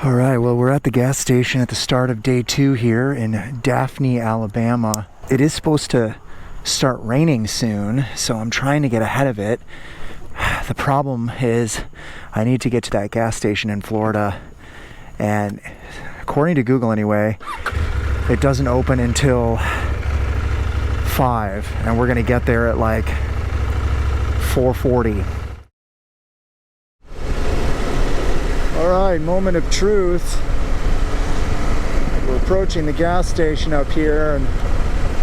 All right, well, we're at the gas station at the start of day 2 here in Daphne, Alabama. It is supposed to start raining soon, so I'm trying to get ahead of it. The problem is I need to get to that gas station in Florida, and according to Google anyway, it doesn't open until 5, and we're gonna get there at like 4:40. All right, moment of truth. We're approaching the gas station up here, and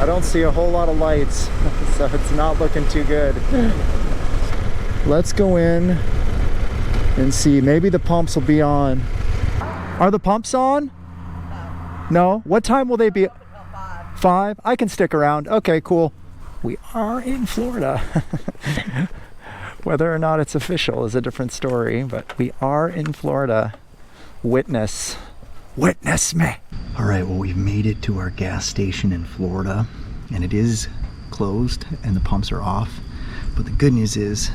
I don't see a whole lot of lights, so it's not looking too good. Let's go in and see. Maybe the pumps will be on. Are the pumps on? No. What time will they be? 5? I can stick around. Okay, cool. We are in Florida. Whether or not it's official is a different story, but we are in Florida. Witness me. All right, well, we've made it to our gas station in Florida, and it is closed and the pumps are off. But the good news is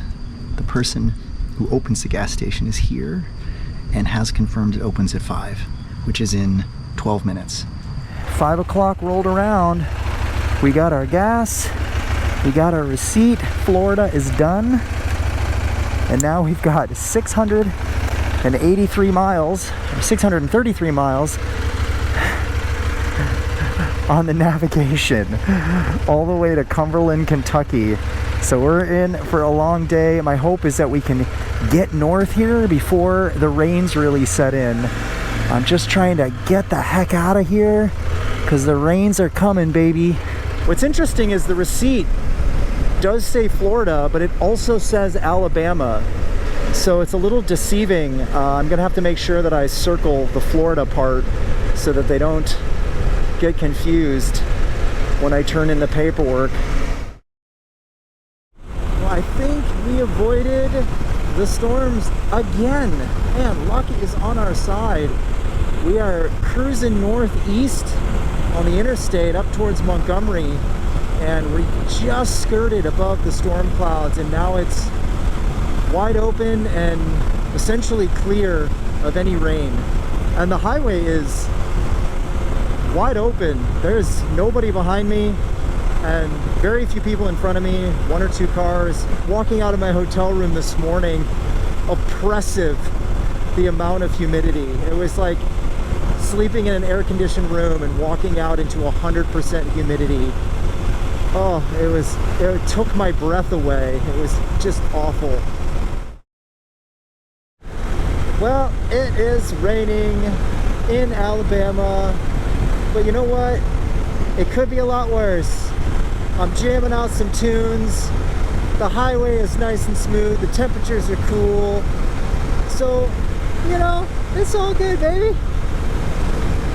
the person who opens the gas station is here and has confirmed it opens at 5, which is in 12 minutes. 5 o'clock rolled around. We got our gas, we got our receipt. Florida is done. And now we've got 683 miles, or 633 miles on the navigation all the way to Cumberland, Kentucky. So we're in for a long day. My hope is that we can get north here before the rains really set in. I'm just trying to get the heck out of here because the rains are coming, baby. What's interesting is the receipt does say Florida, but it also says Alabama, so it's a little deceiving. I'm gonna have to make sure that I circle the Florida part so that they don't get confused when I turn in the paperwork. Well, I think we avoided the storms again. Man, luck is on our side. We are cruising northeast on the interstate up towards Montgomery, and we just skirted above the storm clouds, and now it's wide open and essentially clear of any rain. And the highway is wide open. There's nobody behind me and very few people in front of me, 1 or 2 cars. Walking out of my hotel room this morning, oppressive the amount of humidity. It was like sleeping in an air-conditioned room and walking out into 100% humidity. Oh, it took my breath away. It was just awful. Well, it is raining in Alabama, but you know what? It could be a lot worse. I'm jamming out some tunes. The highway is nice and smooth. The temperatures are cool. So, you know, it's all good, baby.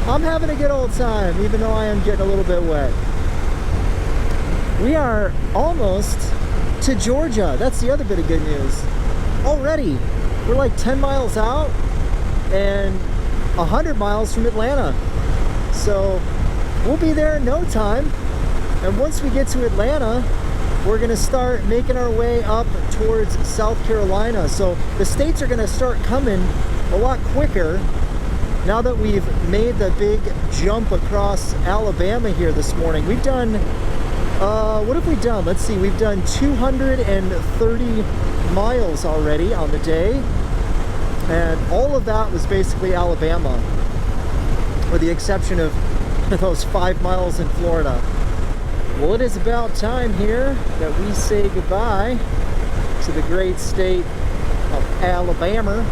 I'm having a good old time, even though I am getting a little bit wet. We are almost to Georgia. That's the other bit of good news. Already, we're like 10 miles out and 100 miles from Atlanta. So we'll be there in no time. And once we get to Atlanta, we're gonna start making our way up towards South Carolina. So the states are gonna start coming a lot quicker now that we've made the big jump across Alabama here this morning. We've done what have we done? Let's see, we've done 230 miles already on the day, and all of that was basically Alabama, with the exception of those 5 miles in Florida. Well, it is about time here that we say goodbye to the great state of Alabama,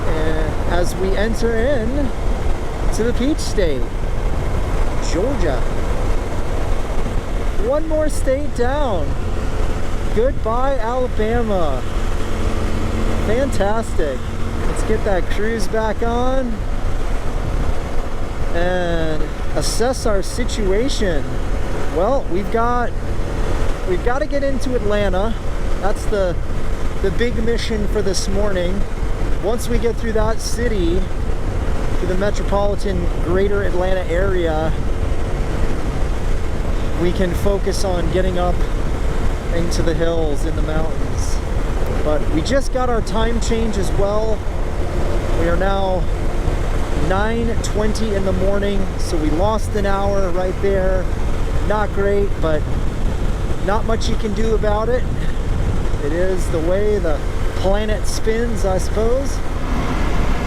and as we enter in to the Peach State, Georgia. One more state down. Goodbye, Alabama. Fantastic. Let's get that cruise back on and assess our situation. Well, we've got to get into Atlanta. That's the big mission for this morning. Once we get through that city to the metropolitan greater Atlanta area, we can focus on getting up into the hills in the mountains. But we just got our time change as well. We are now 9:20 in the morning, so we lost an hour right there. Not great, but not much you can do about it. It is the way the planet spins, I suppose.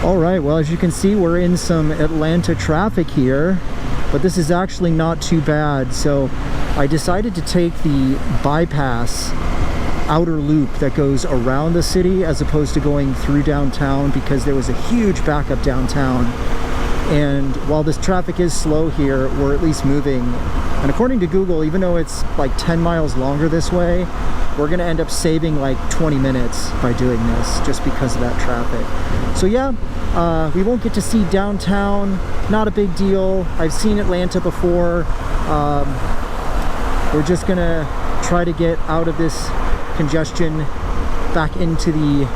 All right, well, as you can see, we're in some Atlanta traffic here, but this is actually not too bad. So I decided to take the bypass outer loop that goes around the city as opposed to going through downtown, because there was a huge backup downtown. And while this traffic is slow here, we're at least moving. And according to Google, even though it's like 10 miles longer this way, we're gonna end up saving like 20 minutes by doing this just because of that traffic. So yeah, we won't get to see downtown, not a big deal. I've seen Atlanta before. We're just gonna try to get out of this congestion back into the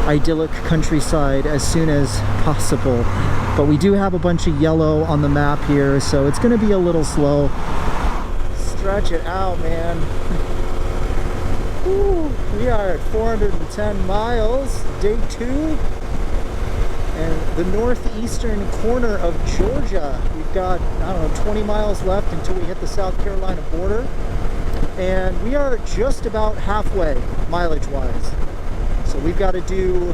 idyllic countryside as soon as possible. But we do have a bunch of yellow on the map here, so it's gonna be a little slow. Stretch it out, man. Woo, we are at 410 miles, day 2, and the northeastern corner of Georgia. We've got, I don't know, 20 miles left until we hit the South Carolina border, and we are just about halfway mileage-wise. So we've got to do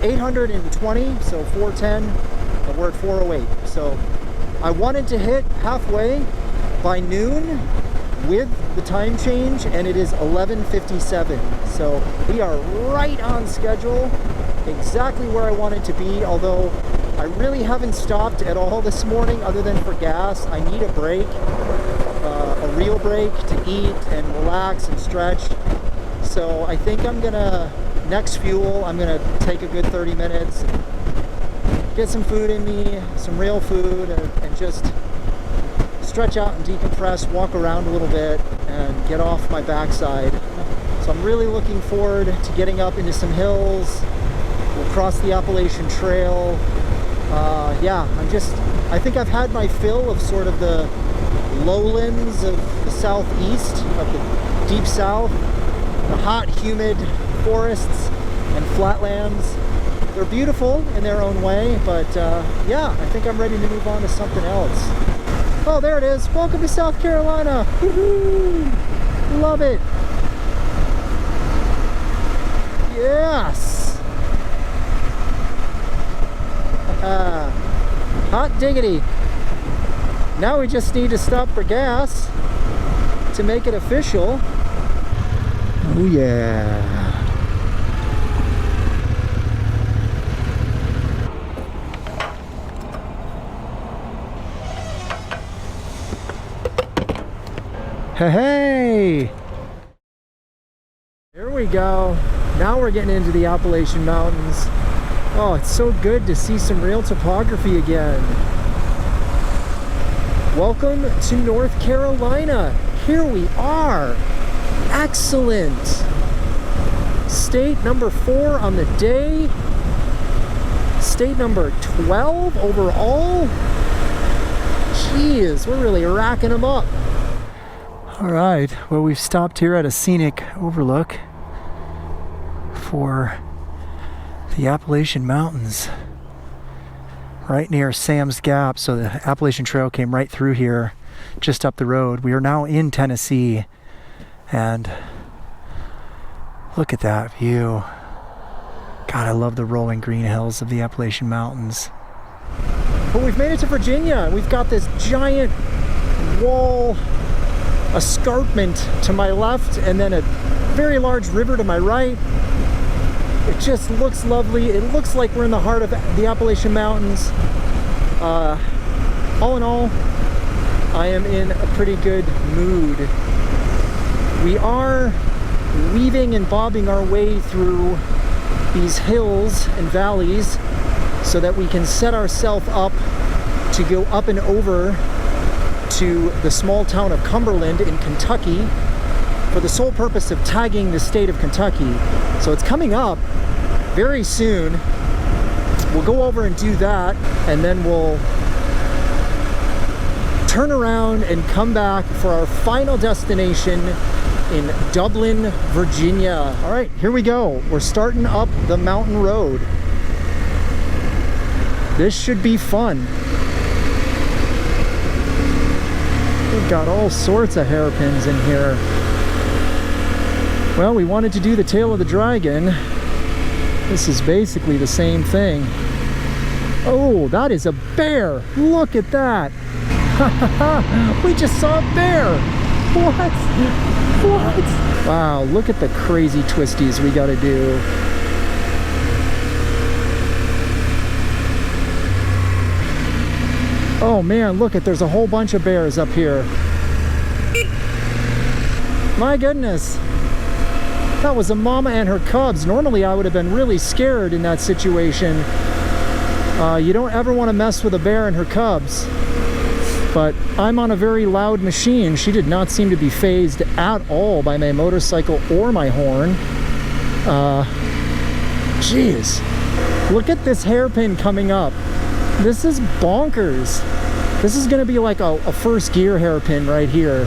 820, so 410, and we're at 408. So I wanted to hit halfway by noon with the time change, and it is 11:57. So we are right on schedule, exactly where I wanted to be, although I really haven't stopped at all this morning other than for gas. I need a break, a real break to eat and relax and stretch. So I think I'm gonna, next fuel, I'm gonna take a good 30 minutes and get some food in me, some real food, and just stretch out and decompress, walk around a little bit, and get off my backside. So I'm really looking forward to getting up into some hills. We'll cross the Appalachian Trail. Yeah, I think I've had my fill of sort of the lowlands of the southeast, of the deep south, the hot, humid forests and flatlands. They're beautiful in their own way, but yeah, I think I'm ready to move on to something else. Oh, there it is. Welcome to South Carolina. Woohoo! Love it. Yes. Hot diggity. Now we just need to stop for gas to make it official. Oh yeah. Hey! Here we go. Now we're getting into the Appalachian Mountains. Oh, it's so good to see some real topography again. Welcome to North Carolina. Here we are. Excellent. State number 4 on the day. State number 12 overall. Jeez, we're really racking them up. All right, well, we've stopped here at a scenic overlook for the Appalachian Mountains, right near Sam's Gap. So the Appalachian Trail came right through here, just up the road. We are now in Tennessee, and look at that view. God, I love the rolling green hills of the Appalachian Mountains. But we've made it to Virginia. We've got this giant wall escarpment to my left, and then a very large river to my right. It just looks lovely. It looks like we're in the heart of the Appalachian Mountains. All in all, I am in a pretty good mood. We are weaving and bobbing our way through these hills and valleys so that we can set ourselves up to go up and over to the small town of Cumberland in Kentucky for the sole purpose of tagging the state of Kentucky. So it's coming up very soon. We'll go over and do that, and then we'll turn around and come back for our final destination in Dublin, Virginia. All right, here we go. We're starting up the mountain road. This should be fun. We've got all sorts of hairpins in here. Well, we wanted to do the tail of the dragon. This is basically the same thing. Oh, that is a bear. Look at that. We just saw a bear. What? What? Wow, look at the crazy twisties we gotta do. Oh man, look at, there's a whole bunch of bears up here. My goodness. That was a mama and her cubs. Normally I would have been really scared in that situation. You don't ever want to mess with a bear and her cubs. But I'm on a very loud machine. She did not seem to be phased at all by my motorcycle or my horn. Jeez. Look at this hairpin coming up. This is bonkers. This is gonna be like a first gear hairpin right here.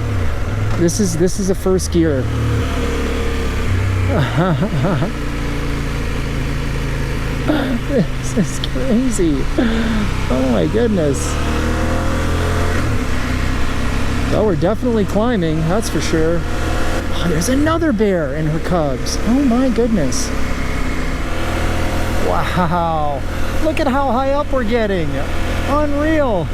This is a first gear. This is crazy. Oh my goodness. Oh, we're definitely climbing, that's for sure. Oh, there's another bear and her cubs. Oh my goodness. Wow. Look at how high up we're getting. Unreal.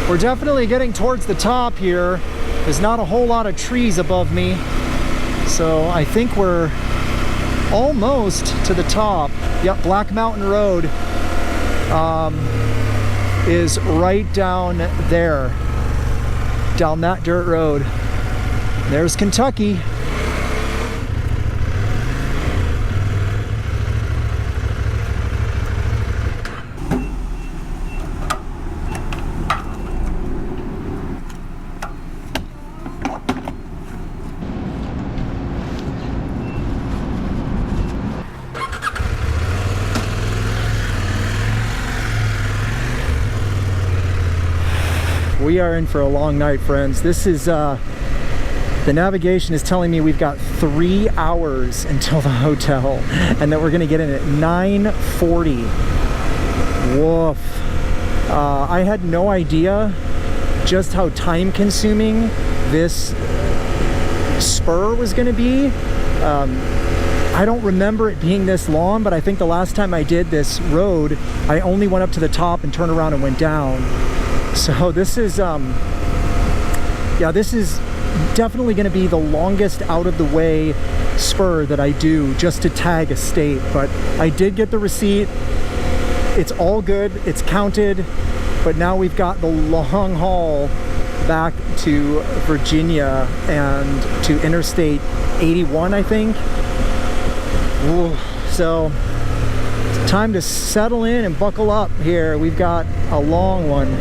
We're definitely getting towards the top here. There's not a whole lot of trees above me. So I think we're almost to the top. Yep, Black Mountain Road is right down there. Down that dirt road. There's Kentucky. We are in for a long night, friends. This is, the navigation is telling me we've got 3 hours until the hotel and that we're gonna get in at 9:40. Woof. I had no idea just how time consuming this spur was gonna be. I don't remember it being this long, but I think the last time I did this road, I only went up to the top and turned around and went down. So this is, yeah, this is definitely going to be the longest out of the way spur that I do just to tag a state. But I did get the receipt. It's all good. It's counted. But now we've got the long haul back to Virginia and to Interstate 81, I think. Ooh, so it's time to settle in and buckle up here. We've got a long one.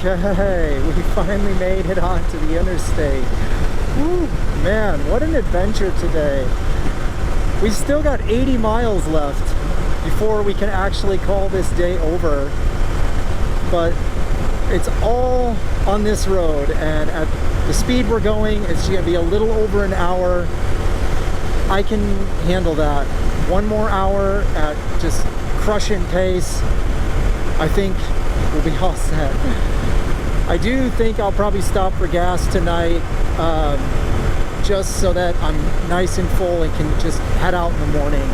Okay, we finally made it onto the interstate. Woo, man, what an adventure today. We still got 80 miles left before we can actually call this day over. But it's all on this road, and at the speed we're going, it's gonna be a little over an hour. I can handle that. One more hour at just crushing pace, I think we'll be all set. I do think I'll probably stop for gas tonight, just so that I'm nice and full and can just head out in the morning.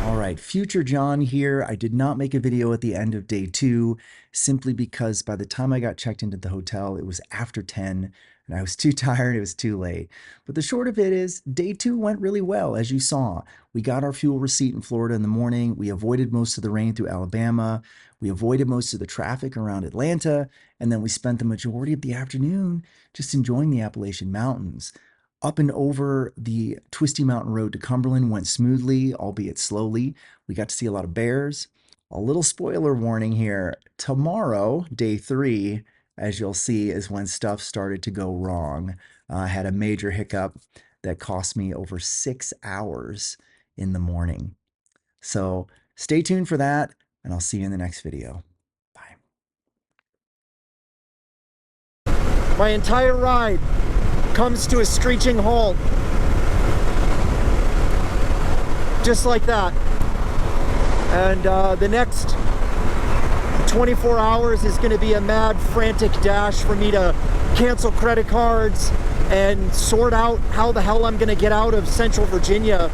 All right, future John here. I did not make a video at the end of day 2, simply because by the time I got checked into the hotel, it was after 10. and I was too tired, it was too late. But the short of it is, day 2 went really well, as you saw. We got our fuel receipt in Florida in the morning, we avoided most of the rain through Alabama, we avoided most of the traffic around Atlanta, and then we spent the majority of the afternoon just enjoying the Appalachian Mountains. Up and over the twisty mountain road to Cumberland went smoothly, albeit slowly. We got to see a lot of bears. A little spoiler warning here. Tomorrow, day 3, as you'll see, is when stuff started to go wrong. I had a major hiccup that cost me over 6 hours in the morning. So stay tuned for that, and I'll see you in the next video. Bye. My entire ride comes to a screeching halt. Just like that. And the next 24 hours is going to be a mad, frantic dash for me to cancel credit cards and sort out how the hell I'm going to get out of Central Virginia